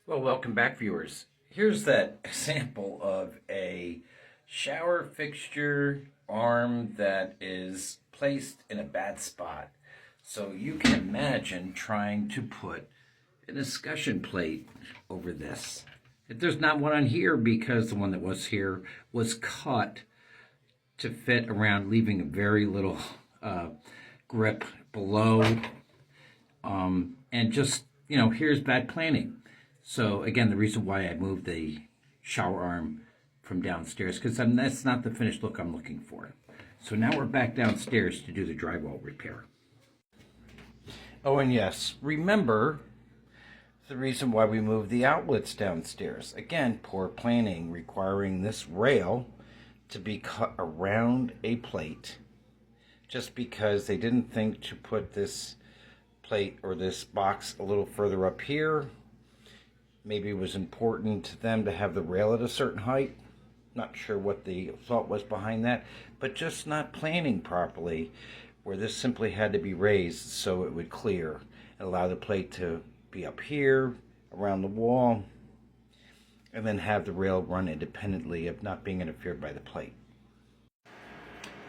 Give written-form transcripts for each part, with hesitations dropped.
Well, welcome back, viewers. Here's that example of a shower fixture arm that is placed in a bad spot. So you can imagine trying to put an escutcheon plate over this. There's not one on here because the one that was here was cut to fit around, leaving a very little grip below. And just, here's bad planning. So again, the reason why I moved the shower arm from downstairs, because that's not the finished look I'm looking for. So now we're back downstairs to do the drywall repair. Oh, and yes, remember the reason why we moved the outlets downstairs. Again, poor planning, requiring this rail to be cut around a plate, just because they didn't think to put this plate or this box a little further up here. Maybe it was important to them to have the rail at a certain height. Not sure what the thought was behind that, but just not planning properly, where this simply had to be raised so it would clear and allow the plate to be up here around the wall, and then have the rail run independently of not being interfered by the plate.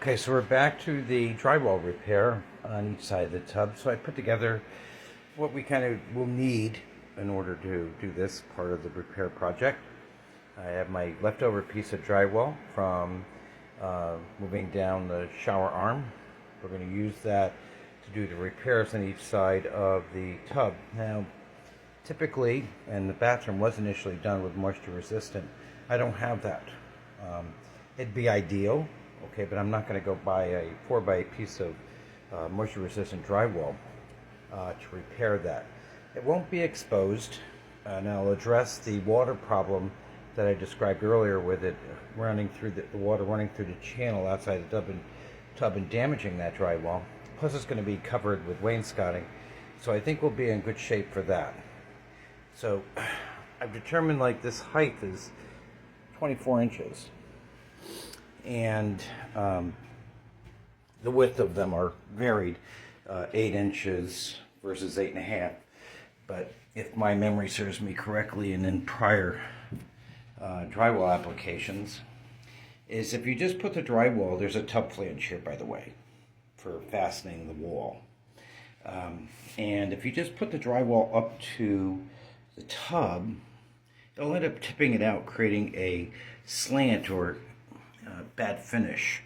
Okay, so we're back to the drywall repair on each side of the tub. So I put together what we kind of will need in order to do this part of the repair project. I have my leftover piece of drywall from moving down the shower arm. We're going to use that to do the repairs on each side of the tub. Now, typically, and the bathroom was initially done with moisture resistant, I don't have that. It'd be ideal, okay, but I'm not going to go buy a 4x8 piece of moisture resistant drywall to repair that. It won't be exposed, and I'll address the water problem that I described earlier, with it running through the water running through the channel outside the tub and damaging that drywall. Plus, it's going to be covered with wainscoting, so I think we'll be in good shape for that. So I've determined this height is 24 inches, and the width of them are varied, 8 inches versus 8.5. But if my memory serves me correctly, and in prior drywall applications, is if you just put the drywall, there's a tub flange here, by the way, for fastening the wall. And if you just put the drywall up to the tub, it'll end up tipping it out, creating a slant or bad finish.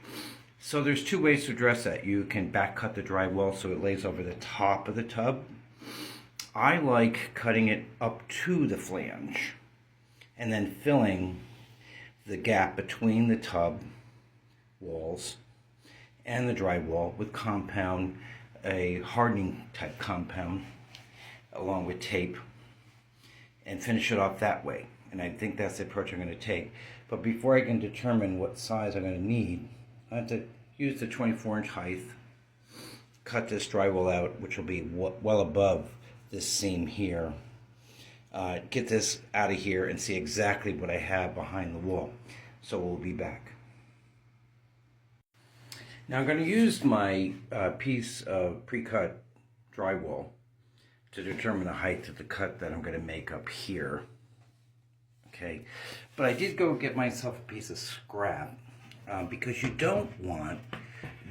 So there's two ways to address that. You can back cut the drywall so it lays over the top of the tub. I like cutting it up to the flange and then filling the gap between the tub walls and the drywall with compound, a hardening type compound, along with tape, and finish it off that way. And I think that's the approach I'm going to take. But before I can determine what size I'm going to need, I have to use the 24-inch height, cut this drywall out, which will be well above this seam here, get this out of here and see exactly what I have behind the wall. So we'll be back. Now I'm going to use my piece of pre-cut drywall to determine the height of the cut that I'm going to make up here. Okay, but I did go get myself a piece of scrap because you don't want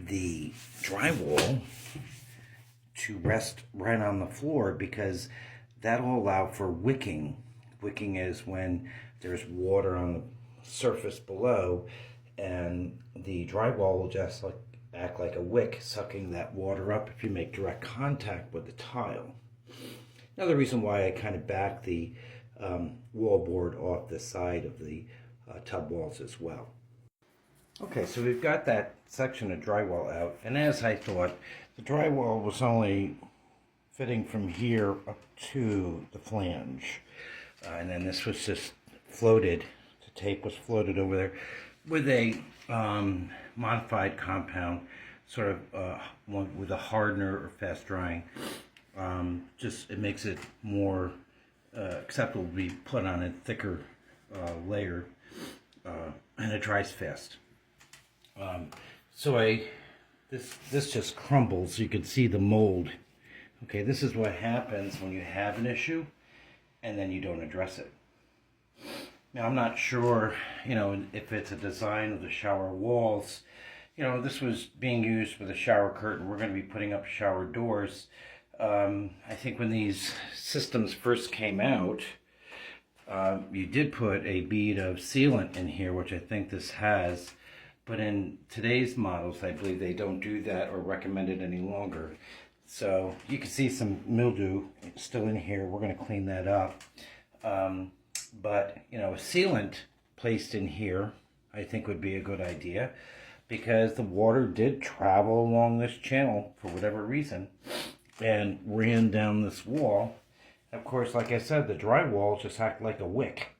the drywall to rest right on the floor, because that'll allow for wicking. Wicking is when there's water on the surface below, and the drywall will just act like a wick, sucking that water up if you make direct contact with the tile. Another reason why I kind of back the wall board off the side of the tub walls as well. Okay, so we've got that section of drywall out, and as I thought, the drywall was only fitting from here up to the flange, and then this was just floated, the tape was floated over there with a modified compound, sort of one with a hardener or fast drying. Just it makes it more acceptable to be put on a thicker layer, and it dries fast. This just crumbles. You can see the mold. Okay, this is what happens when you have an issue and then you don't address it. Now, I'm not sure, if it's a design of the shower walls. This was being used for the shower curtain. We're going to be putting up shower doors. I think when these systems first came out, you did put a bead of sealant in here, which I think this has. But in today's models, I believe they don't do that or recommend it any longer. So you can see some mildew still in here. We're going to clean that up. But, a sealant placed in here, I think would be a good idea, because the water did travel along this channel for whatever reason and ran down this wall. Of course, like I said, the drywall just acted like a wick.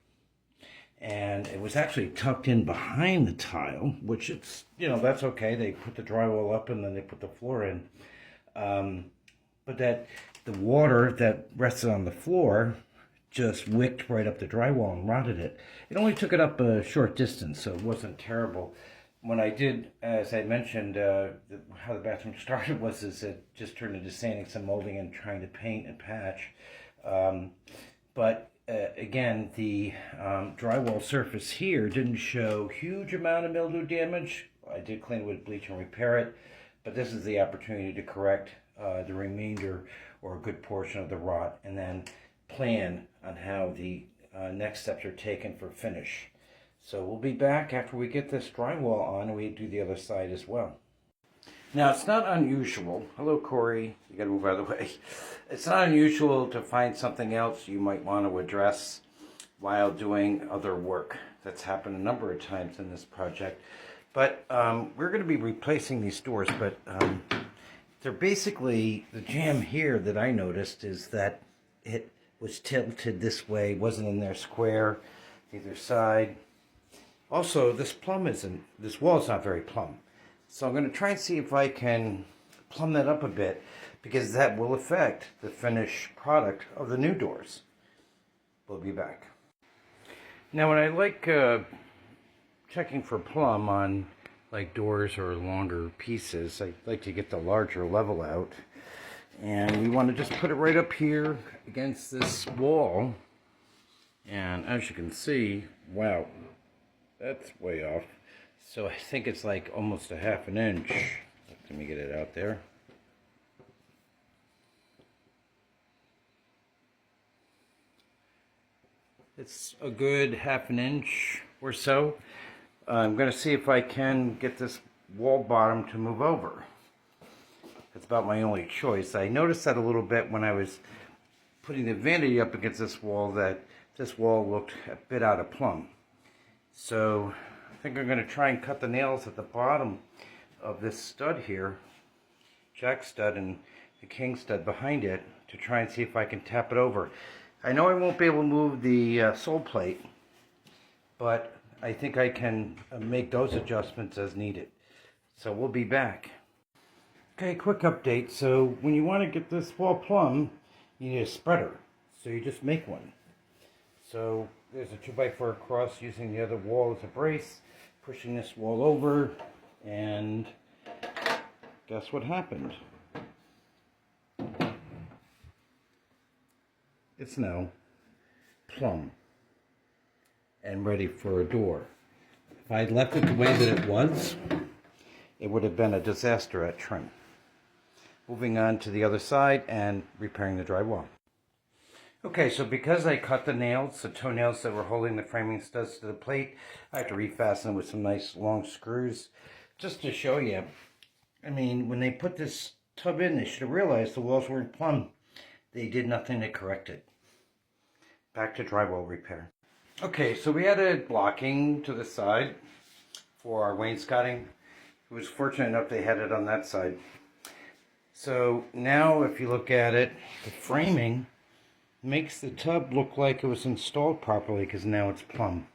And it was actually tucked in behind the tile, which it's, that's okay. They put the drywall up and then they put the floor in. But that the water that rested on the floor just wicked right up the drywall and rotted it. It only took it up a short distance, so it wasn't terrible. When I did, as I mentioned, how the bathroom started was it just turned into sanding some molding and trying to paint and patch. Again, the drywall surface here didn't show huge amount of mildew damage. I did clean it with bleach and repair it, but this is the opportunity to correct the remainder or a good portion of the rot, and then plan on how the next steps are taken for finish. So we'll be back after we get this drywall on and we do the other side as well. Now, it's not unusual. Hello, Corey. You gotta move out of the way. It's not unusual to find something else you might want to address while doing other work. That's happened a number of times in this project. But we're going to be replacing these doors, but they're basically, the jam here that I noticed is that it was tilted this way, wasn't in there square, either side. Also, this wall is not very plumb. So I'm going to try and see if I can plumb that up a bit, because that will affect the finished product of the new doors. We'll be back. Now, when I like checking for plumb on like doors or longer pieces, I like to get the larger level out. And we want to just put it right up here against this wall. And as you can see, wow, that's way off. So I think it's like almost a ½ inch. Let me get it out there. It's a good ½ inch or so. I'm going to see if I can get this wall bottom to move over. It's about my only choice. I noticed that a little bit when I was putting the vanity up against this wall, that this wall looked a bit out of plumb. So I think I'm going to try and cut the nails at the bottom of this stud here, jack stud and the king stud behind it, to try and see if I can tap it over. I know I won't be able to move the sole plate, but I think I can make those adjustments as needed. So we'll be back. Okay, quick update. So when you want to get this wall plumb, you need a spreader. So you just make one. So there's a 2x4 across using the other wall as a brace, pushing this wall over, and guess what happened? It's now plumb and ready for a door. If I had left it the way that it was, it would have been a disaster at trim. Moving on to the other side and repairing the drywall. Okay, so because I cut the nails, the toenails that were holding the framing studs to the plate, I have to refasten with some nice long screws. Just to show you, I mean, when they put this tub in, they should have realized the walls weren't plumb. They did nothing to correct it. Back to drywall repair. Okay, so we added blocking to the side for our wainscoting. It was fortunate enough they had it on that side. So now if you look at it, the framing makes the tub look like it was installed properly, because now it's plumb.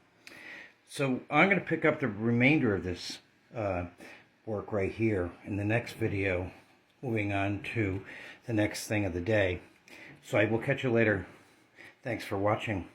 So I'm going to pick up the remainder of this work right here in the next video, moving on to the next thing of the day. So I will catch you later. Thanks for watching.